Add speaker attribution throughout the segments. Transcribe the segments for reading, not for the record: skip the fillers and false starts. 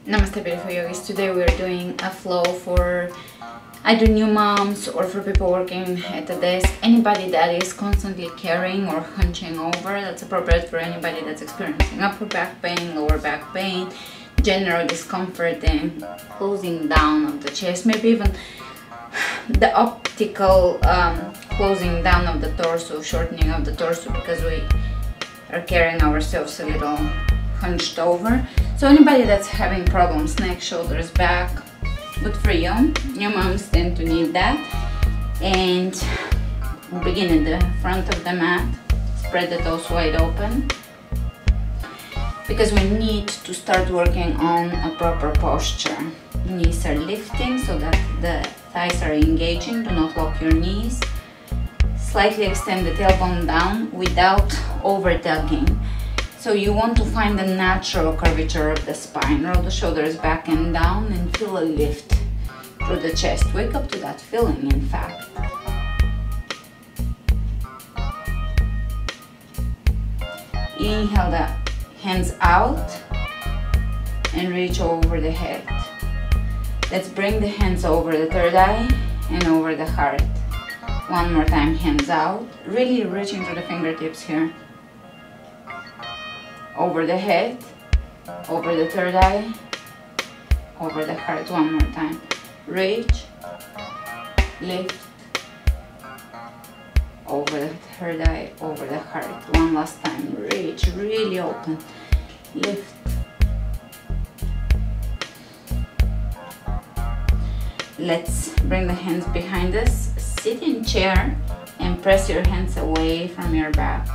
Speaker 1: Namaste beautiful yogis. Today we're doing a flow for either new moms or for people working at the desk. Anybody that is constantly carrying or hunching over. That's appropriate for anybody that's experiencing upper back pain, lower back pain, general discomfort and closing down of the chest, maybe even the optical closing down of the torso, shortening of the torso because we are carrying ourselves a little hunched over. So anybody that's having problems, neck, shoulders, back, good for you. New moms tend to need that. And begin at the front of the mat, spread the toes wide open, because we need to start working on a proper posture. Knees are lifting so that the thighs are engaging. Do not lock your knees. Slightly extend the tailbone down without over tugging. So you want to find the natural curvature of the spine. Roll the shoulders back and down and feel a lift through the chest. Wake up to that feeling, in fact. Inhale the hands out and reach over the head. Let's bring the hands over the third eye and over the heart. One more time, hands out. Really reaching through the fingertips here. Over the head, over the third eye, over the heart. One more time. Reach, lift, over the third eye, over the heart. One last time. Reach, really open. Lift. Let's bring the hands behind us. Sit in chair and press your hands away from your back.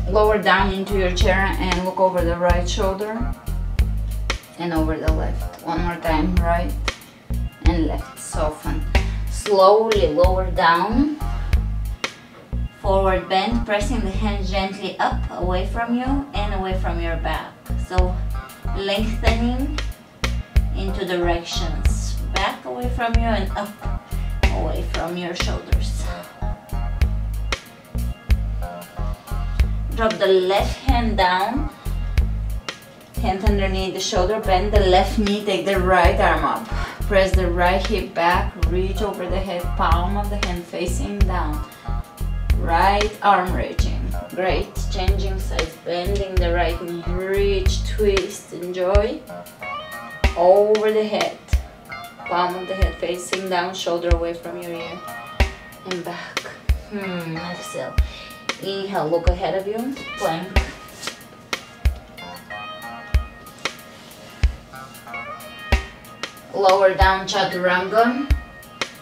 Speaker 1: Lower down into your chair and look over the right shoulder and over the left. One more time, right and left. Soften. Slowly lower down. Forward bend, pressing the hands gently up, away from you and away from your back. So lengthening into directions. Back away from you and up, away from your shoulders. Drop the left hand down, hand underneath the shoulder, bend the left knee, take the right arm up. Press the right hip back, reach over the head, palm of the hand facing down. Right arm reaching. Great. Changing sides, bending the right knee, reach, twist, enjoy. Over the head, palm of the head facing down, shoulder away from your ear, and back. Exhale. Inhale, look ahead of you, plank. Lower down, chaturanga.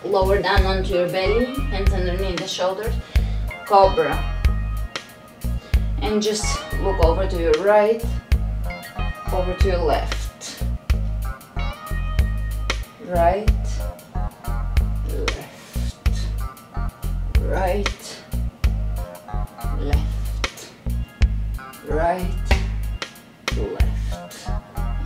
Speaker 1: Lower down onto your belly, hands underneath the shoulders, cobra. And just look over to your right, over to your left. Right, left, right, left, right, left,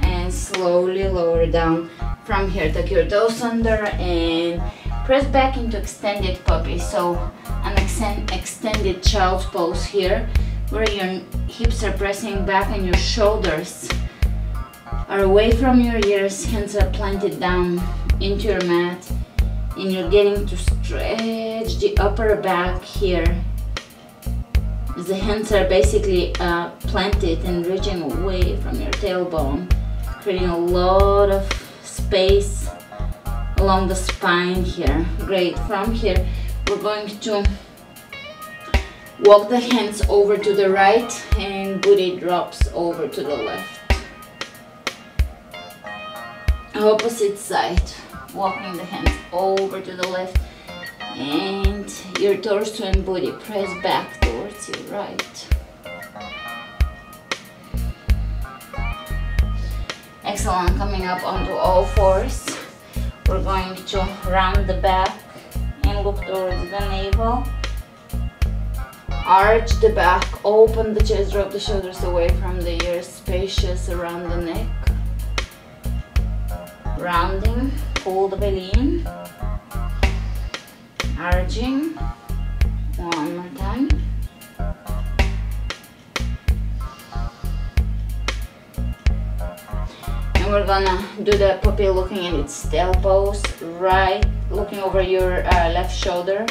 Speaker 1: and slowly lower down from here. Tuck your toes under and press back into extended puppy. So an extended child's pose here, where your hips are pressing back and your shoulders are away from your ears, hands are planted down into your mat, and you're getting to stretch the upper back here. The hands are basically planted and reaching away from your tailbone, creating a lot of space along the spine here. Great. From here, we're going to walk the hands over to the right and booty drops over to the left. Opposite side, walking the hands over to the left and your torso and booty press back towards your right. Excellent. Coming up onto all fours, we're going to round the back and look towards the navel. Arch the back, open the chest, drop the shoulders away from the ears, spacious around the neck. Rounding, pull the belly in, arching. One more time. we're gonna do the puppy looking at its tail pose, right, looking over your left shoulder.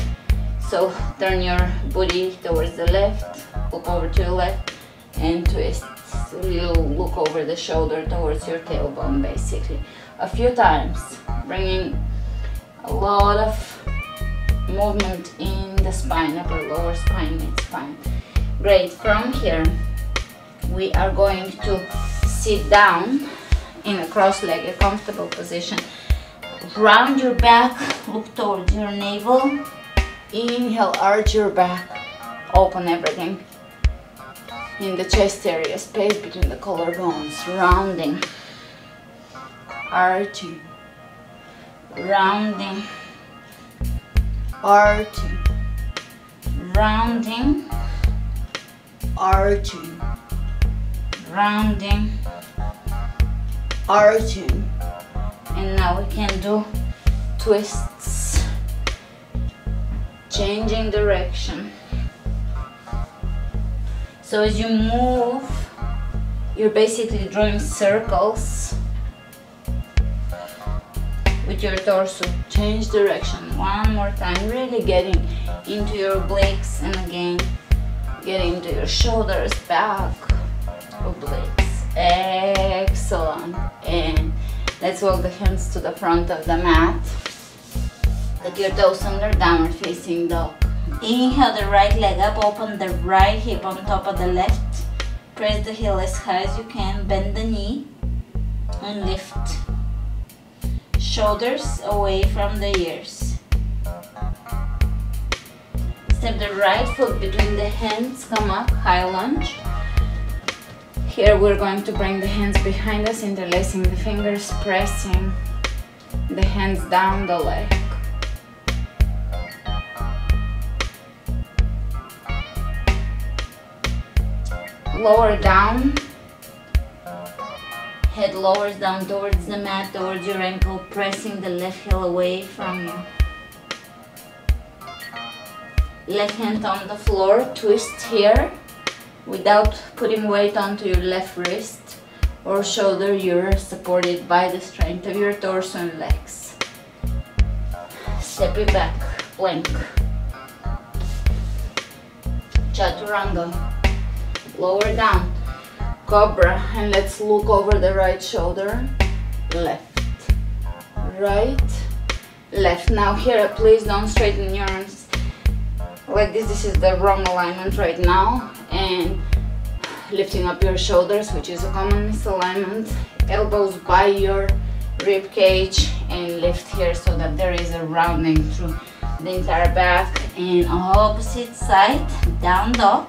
Speaker 1: So turn your booty towards the left, look over to your left, and twist. So you'll look over the shoulder towards your tailbone, basically. A few times, bringing a lot of movement in the spine, upper lower spine, mid spine. Great. From here, we are going to sit down in a cross-legged, comfortable position. Round your back, look towards your navel. Inhale, arch your back, open everything in the chest area, space between the collarbones, rounding, arching, rounding, arching, rounding, arching, rounding, arching. And now we can do twists, changing direction. So as you move, you're basically drawing circles with your torso. Change direction one more time, really getting into your obliques, and again getting into your shoulders, back, obliques. Excellent. And let's walk the hands to the front of the mat. Take your toes under, downward facing dog. Inhale the right leg up, open the right hip on top of the left. Press the heel as high as you can, bend the knee and lift. Shoulders away from the ears. Step the right foot between the hands, come up, high lunge. Here we're going to bring the hands behind us, interlacing the fingers, pressing the hands down the leg. Lower down, head lowers down towards the mat, towards your ankle, pressing the left heel away from you. Left hand on the floor, twist here without putting weight onto your left wrist or shoulder. You're supported by the strength of your torso and legs. Step it back, plank. Chaturanga. Lower down, cobra, and let's look over the right shoulder. Left, right, left. Now here, please don't straighten your arms like this. This is the wrong alignment right now. And lifting up your shoulders, which is a common misalignment. Elbows by your rib cage, and lift here so that there is a rounding through the entire back. And opposite side, down dog.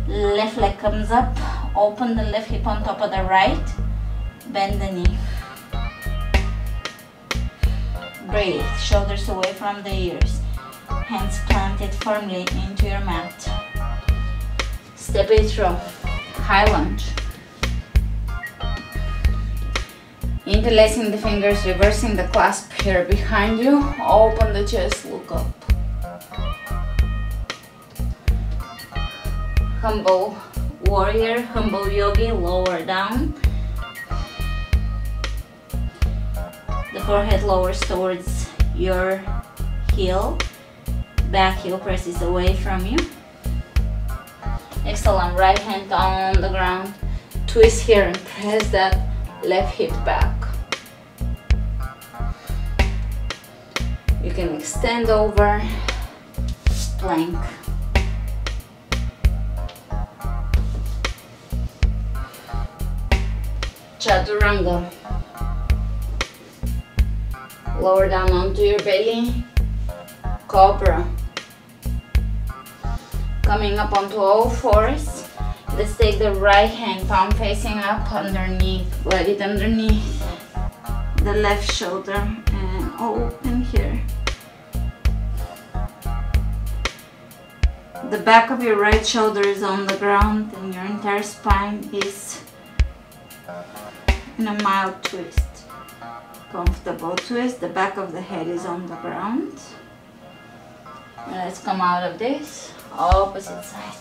Speaker 1: Left leg comes up, open the left hip on top of the right, bend the knee. Breathe, shoulders away from the ears, hands planted firmly into your mat. Step it through, high lunge. Interlacing the fingers, reversing the clasp here behind you, open the chest, look up. Humble warrior, humble yogi, lower down. The forehead lowers towards your heel. Back heel presses away from you. Excellent. Right hand on the ground. Twist here and press that left hip back. You can extend over, plank. Chaturanga. Lower down onto your belly. Cobra. Coming up onto all fours. Let's take the right hand, palm facing up, underneath. Let it underneath the left shoulder and open here. The back of your right shoulder is on the ground and your entire spine is in a mild twist. Comfortable twist. The back of the head is on the ground. And let's come out of this. Opposite side.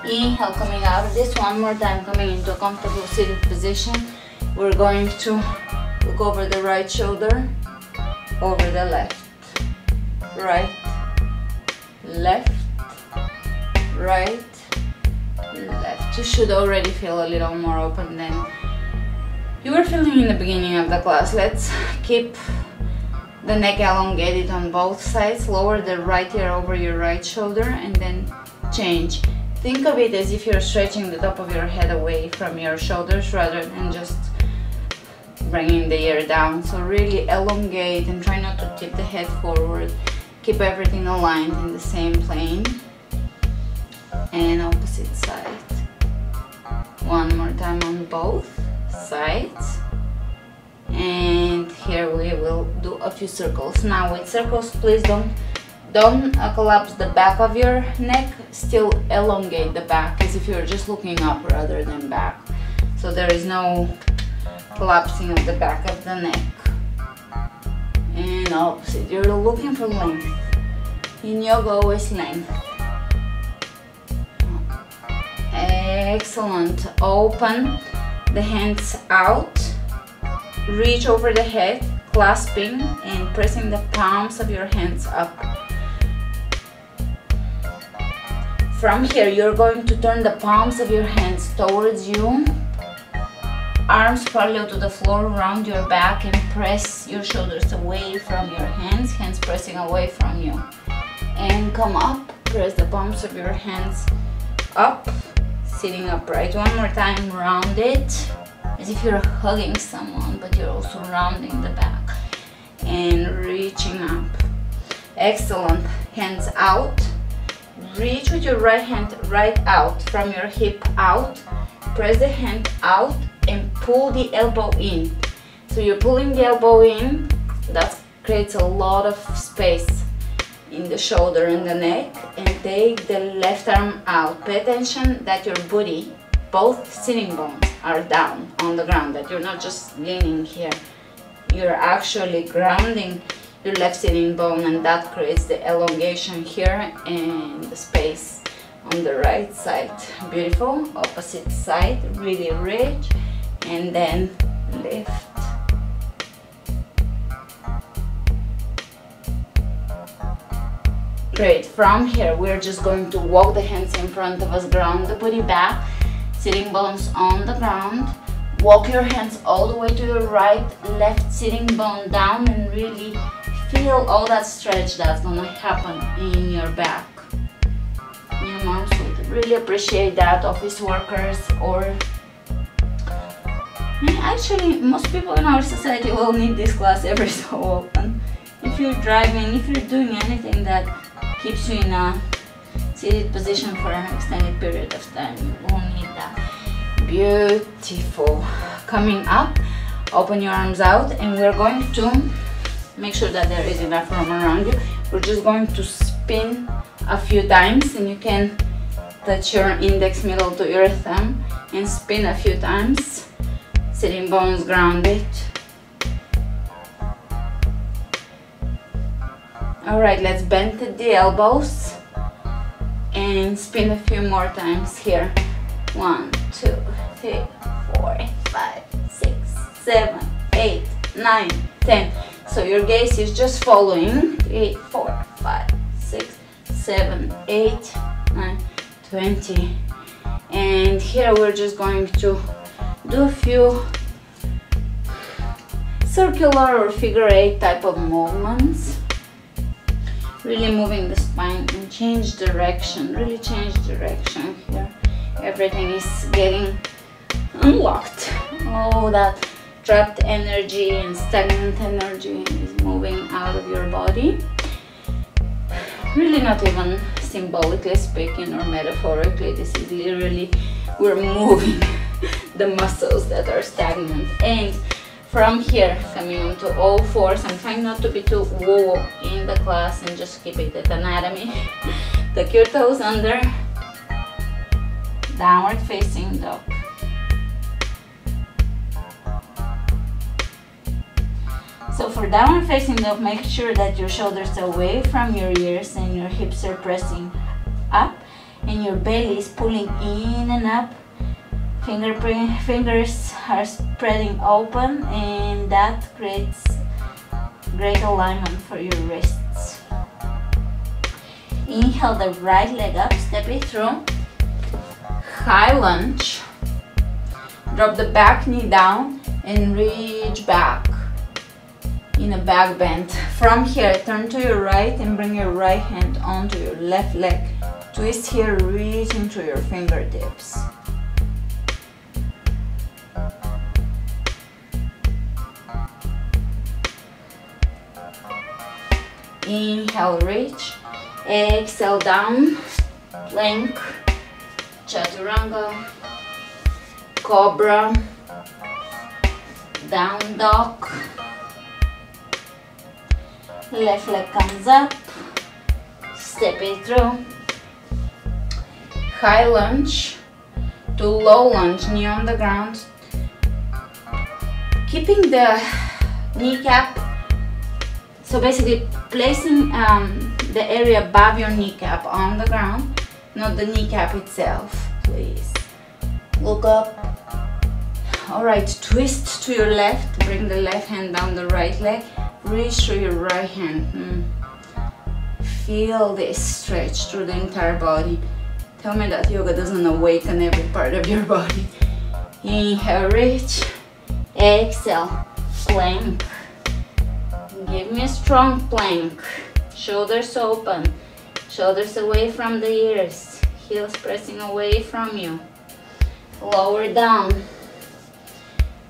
Speaker 1: Inhale, coming out of this. One more time, coming into a comfortable seated position. We're going to look over the right shoulder, over the left, right, left, right, left. You should already feel a little more open than you were feeling in the beginning of the class. Let's keep the neck elongated on both sides. Lower the right ear over your right shoulder and then change. Think of it as if you're stretching the top of your head away from your shoulders rather than just bringing the ear down. So really elongate and try not to tip the head forward. Keep everything aligned in the same plane. And opposite side. One more time on both sides. And here we will do a few circles. Now with circles, please don't collapse the back of your neck. Still elongate the back as if you're just looking up rather than back. So there is no collapsing of the back of the neck. And opposite, you're looking for length. In yoga, always length. Excellent. Open the hands out. Reach over the head, clasping and pressing the palms of your hands up. From here, you're going to turn the palms of your hands towards you. Arms parallel to the floor around your back and press your shoulders away from your hands, hands pressing away from you. And come up, press the palms of your hands up, sitting upright. One more time, round it, as if you're hugging someone, but you're also rounding the back. And reaching up. Excellent. Hands out. Reach with your right hand right out from your hip out. Press the hand out and pull the elbow in. So you're pulling the elbow in. That creates a lot of space in the shoulder and the neck. And take the left arm out. Pay attention that your booty, both sitting bones, are down on the ground. That you're not just leaning here. You're actually grounding your left sitting bone, and that creates the elongation here and the space on the right side. Beautiful. Opposite side, really reach and then lift. Great. From here, we're just going to walk the hands in front of us, ground the body back, sitting bones on the ground. Walk your hands all the way to your right, left sitting bone down, and really feel all that stretch that's gonna happen in your back. Your moms would really appreciate that, office workers, or actually most people in our society will need this class every so often. If you're driving, if you're doing anything that keeps you in a seated position for an extended period of time, you will need that. Beautiful. Coming up, open your arms out, and we're going to make sure that there is enough room around you. We're just going to spin a few times, and you can touch your index middle to your thumb and spin a few times. Sitting bones grounded. Alright, let's bend at the elbows and spin a few more times here. 1, 2, 3, 4, 5, 6, 7, 8, 9, 10. So your gaze is just following 3, 4, 5, 6, 7, 8, 9, 20. And here we're just going to do a few circular or figure 8 type of movements. Really moving the spine and change direction. Really change direction here. Everything is getting unlocked. All that trapped energy and stagnant energy is moving out of your body. Really not even symbolically speaking or metaphorically. This is literally, we're moving the muscles that are stagnant. And from here, coming onto all fours, I'm trying not to be too woo in the class and just keep it at anatomy. Tuck your toes under. Downward facing dog. So for downward facing dog, make sure that your shoulders are away from your ears and your hips are pressing up. and your belly is pulling in and up. Fingers are spreading open, and that creates great alignment for your wrists. Inhale the right leg up, step it through. High lunge. Drop the back knee down and reach back in a back bend. From here, turn to your right and bring your right hand onto your left leg. Twist here, reaching through your fingertips. Inhale, reach. Exhale, down. Plank. Chaturanga. Cobra. Down dog. Left leg comes up. Step it through. High lunge to low lunge, knee on the ground. Keeping the kneecap, so basically placing the area above your kneecap on the ground, not the kneecap itself, please. Look up. Alright, twist to your left, bring the left hand down the right leg, reach through your right hand. Feel this stretch through the entire body. Tell me that yoga doesn't awaken every part of your body. Inhale, reach. Exhale, plank. Give me a strong plank. Shoulders open. Shoulders away from the ears. Heels pressing away from you. Lower down.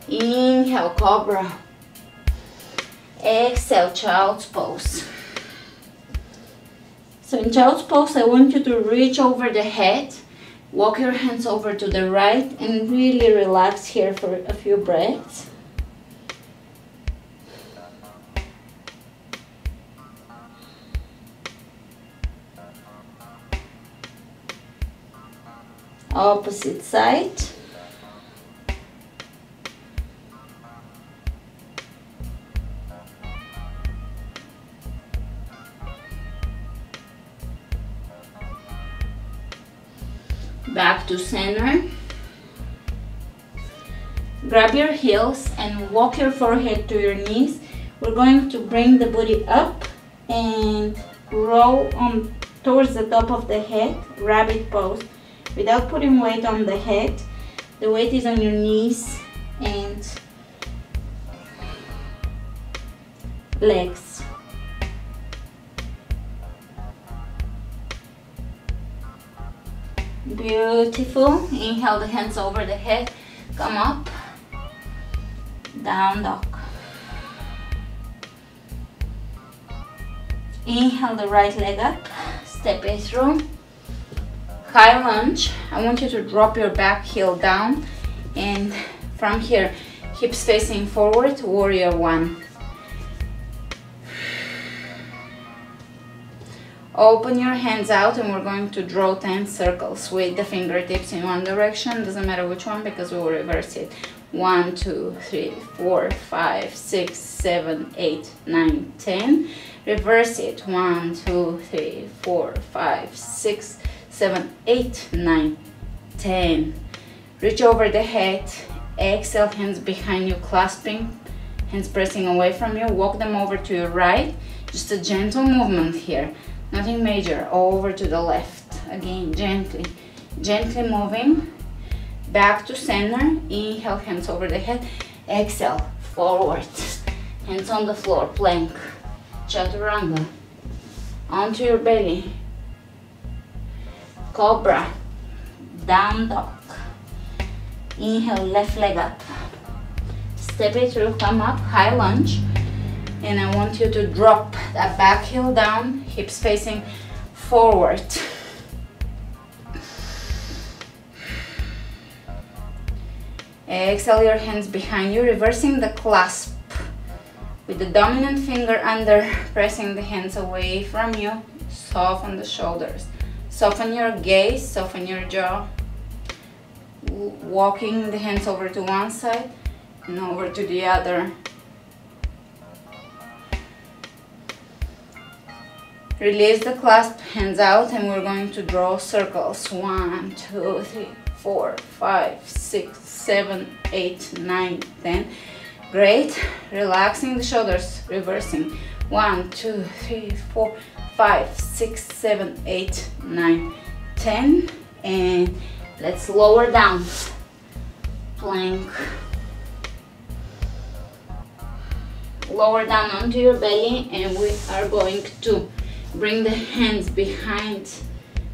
Speaker 1: Inhale, cobra. Exhale, child's pose. So in child's pose, I want you to reach over the head, walk your hands over to the right, and really relax here for a few breaths. Opposite side. Back to center. Grab your heels and walk your forehead to your knees. We're going to bring the booty up and roll on towards the top of the head, rabbit pose, without putting weight on the head. The weight is on your knees and legs. Beautiful. Inhale the hands over the head. Come up. Down dog. Inhale the right leg up. Step it through. High lunge. I want you to drop your back heel down. And from here, hips facing forward, warrior one. Open your hands out and we're going to draw 10 circles with the fingertips in one direction. Doesn't matter which one because we will reverse it. 1, 2, 3, 4, 5, 6, 7, 8, 9, 10. Reverse it. 1, 2, 3, 4, 5, 6, 7, 8, 9, 10. Reach over the head. Exhale, hands behind you, clasping. Hands pressing away from you. Walk them over to your right. Just a gentle movement here. Nothing major. Over to the left. Again, gently. Gently moving. Back to center. Inhale, hands over the head. Exhale, forward. Hands on the floor, plank. Chaturanga. Onto your belly. Cobra. Down dog. Inhale, left leg up. Step it through, come up, high lunge. And I want you to drop that back heel down, hips facing forward. Exhale your hands behind you, reversing the clasp. With the dominant finger under, pressing the hands away from you. Soften the shoulders. Soften your gaze, soften your jaw. Walking the hands over to one side and over to the other. Release the clasp, hands out, and we're going to draw circles. 1, 2, 3, 4, 5, 6, 7, 8, 9, 10. Great. Relaxing the shoulders, reversing. 1, 2, 3, 4, 5, 6, 7, 8, 9, 10. And let's lower down. Plank. Lower down onto your belly, and we are going to bring the hands behind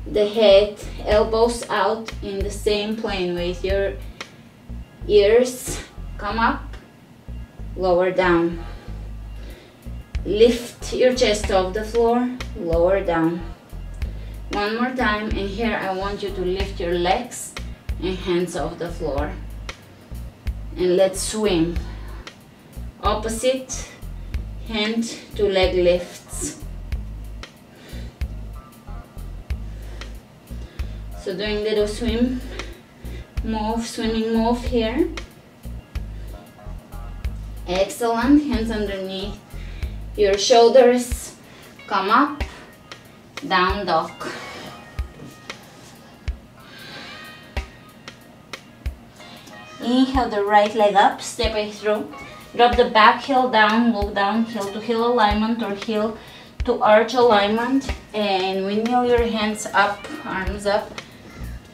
Speaker 1: the head, elbows out in the same plane with your ears. Come up, lower down. Lift your chest off the floor, lower down. One more time, and here I want you to lift your legs and hands off the floor. And let's swim. Opposite hand to leg lifts. So doing little swim move, swimming move here. Excellent. Hands underneath your shoulders. Come up, down dog. Inhale the right leg up, step it through. Drop the back heel down, look down, heel to heel alignment or heel to arch alignment. And windmill your hands up, arms up,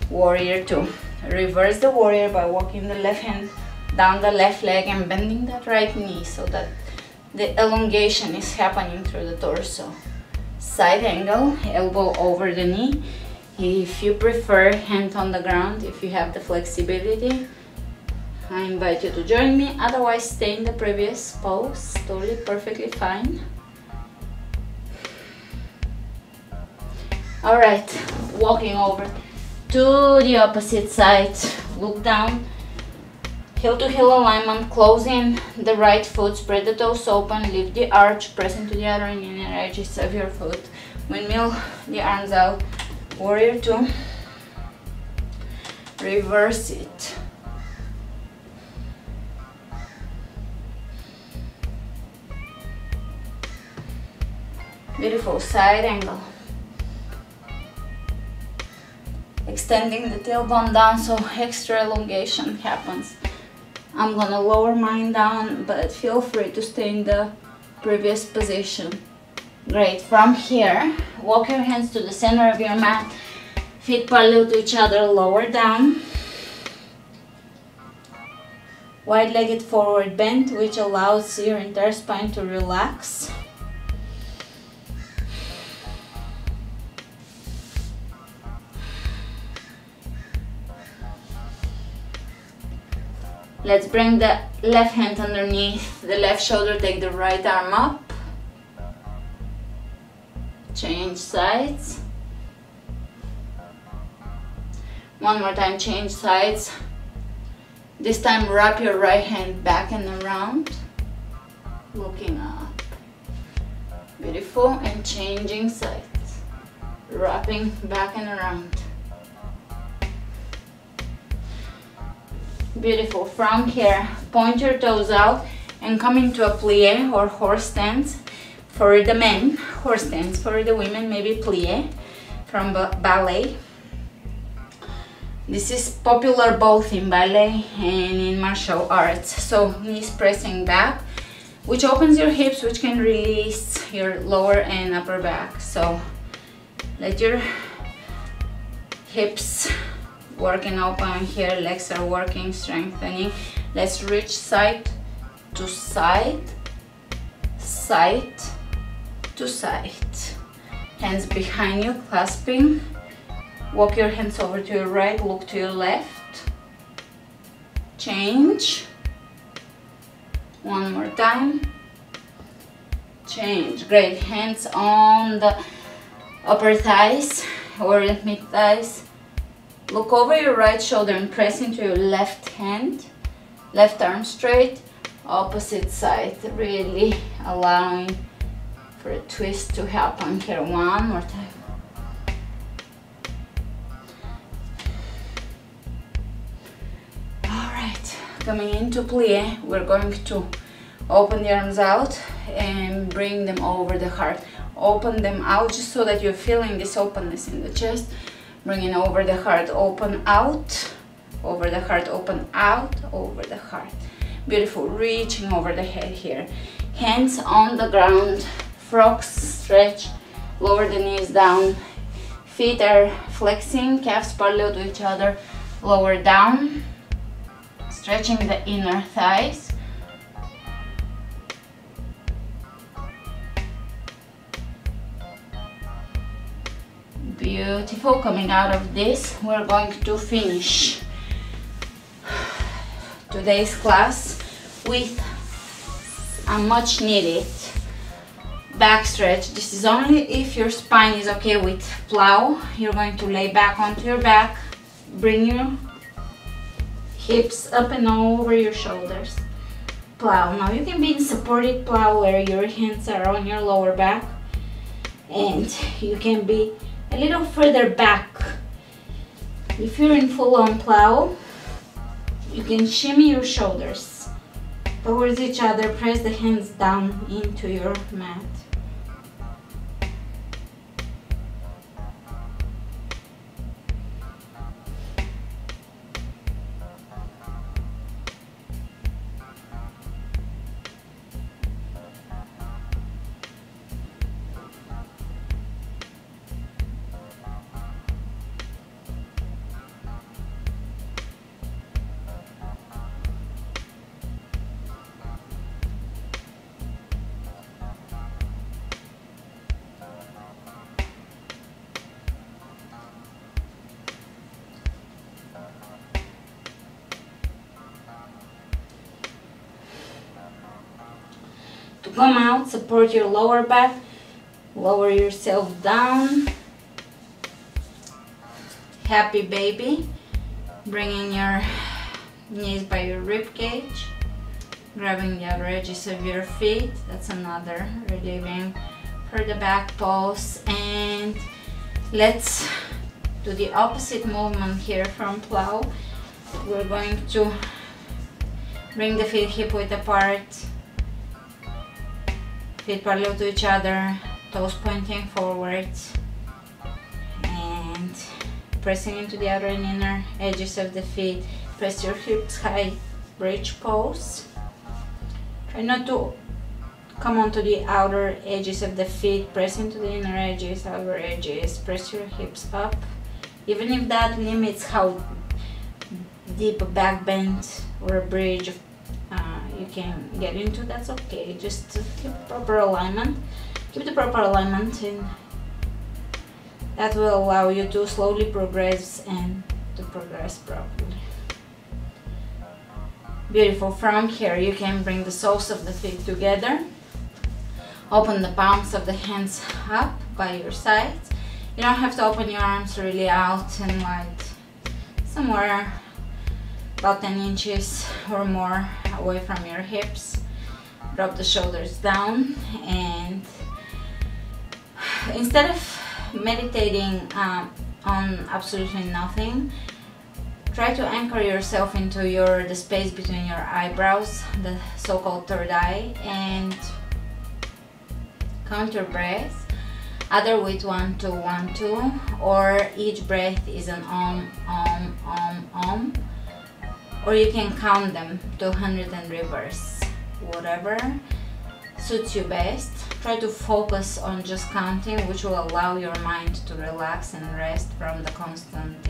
Speaker 1: warrior two. Reverse the warrior by walking the left hand down the left leg and bending that right knee so that the elongation is happening through the torso. Side angle, elbow over the knee. If you prefer, hand on the ground if you have the flexibility. I invite you to join me, otherwise stay in the previous pose, totally perfectly fine. Alright, walking over to the opposite side, look down, heel to heel alignment, close in the right foot, spread the toes open, lift the arch, press into the outer and inner edges of your foot, windmill the arms out, warrior two, reverse it. Beautiful, side angle. Extending the tailbone down so extra elongation happens. I'm gonna lower mine down, but feel free to stay in the previous position. Great, from here, walk your hands to the center of your mat, feet parallel to each other, lower down. Wide-legged forward bend, which allows your entire spine to relax. Let's bring the left hand underneath the left shoulder, take the right arm up. Change sides. One more time, change sides. This time wrap your right hand back and around, looking up. Beautiful, and changing sides. Wrapping back and around. Beautiful. From here, point your toes out and come into a plie or horse stance for the men, horse stance for the women, maybe plie from ballet. This is popular both in ballet and in martial arts. So knees pressing back, which opens your hips, which can release your lower and upper back. So let your hips working open here, legs are working, strengthening. Let's reach side to side, side to side. Hands behind you, clasping. Walk your hands over to your right, look to your left. Change. One more time. Change. Great. Hands on the upper thighs or mid thighs. Look over your right shoulder and press into your left hand, left arm straight, opposite side, really allowing for a twist to happen here. One more time. Alright, coming into plie, we're going to open the arms out and bring them over the heart. open them out just so that you're feeling this openness in the chest. Bringing over the heart, open out, over the heart, open out, over the heart. Beautiful, reaching over the head here. Hands on the ground, frogs stretch, lower the knees down. Feet are flexing, calves parallel to each other, lower down, stretching the inner thighs. Beautiful. Coming out of this, we're going to finish today's class with a much needed back stretch. This is only if your spine is okay with plow. You're going to lay back onto your back, bring your hips up and over your shoulders, plow. Now you can be in supported plow where your hands are on your lower back, and you can be a little further back. If you're in full-on plow, you can shimmy your shoulders towards each other, press the hands down into your mat. To come out, support your lower back, lower yourself down. Happy baby. Bringing your knees by your rib cage, grabbing the outer edges of your feet. That's another relieving for the back pose. And let's do the opposite movement here from plow. We're going to bring the feet hip width apart, feet parallel to each other, toes pointing forwards, and pressing into the outer and inner edges of the feet. Press your hips high, bridge pose. Try not to come onto the outer edges of the feet, press into the inner edges, outer edges, press your hips up. Even if that limits how deep a back bend or a bridge you can get into, that's okay. Just keep proper alignment. Keep the proper alignment, and that will allow you to slowly progress and to progress properly. Beautiful. From here you can bring the soles of the feet together. Open the palms of the hands up by your sides. You don't have to open your arms really out and wide. Somewhere about 10 inches or more away from your hips. Drop the shoulders down, and instead of meditating on absolutely nothing, try to anchor yourself into the space between your eyebrows, the so-called third eye, and count your breath, either with 1, 2, 1, 2, or each breath is an om, or you can count them to 100 and reverse, whatever suits you best. Try to focus on just counting, which will allow your mind to relax and rest from the constant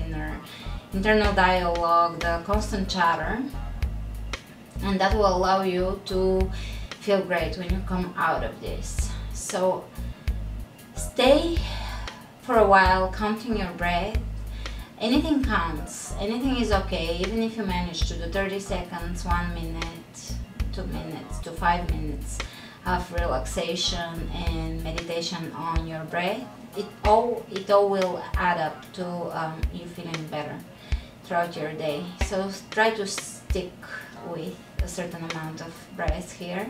Speaker 1: internal dialogue, the constant chatter, and that will allow you to feel great when you come out of this. So stay for a while counting your breath. Anything counts, anything is okay, even if you manage to do 30 seconds, 1 minute, 2 minutes to 5 minutes of relaxation and meditation on your breath. It all will add up to you feeling better throughout your day. So try to stick with a certain amount of breath here.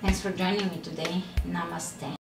Speaker 1: Thanks for joining me today. Namaste.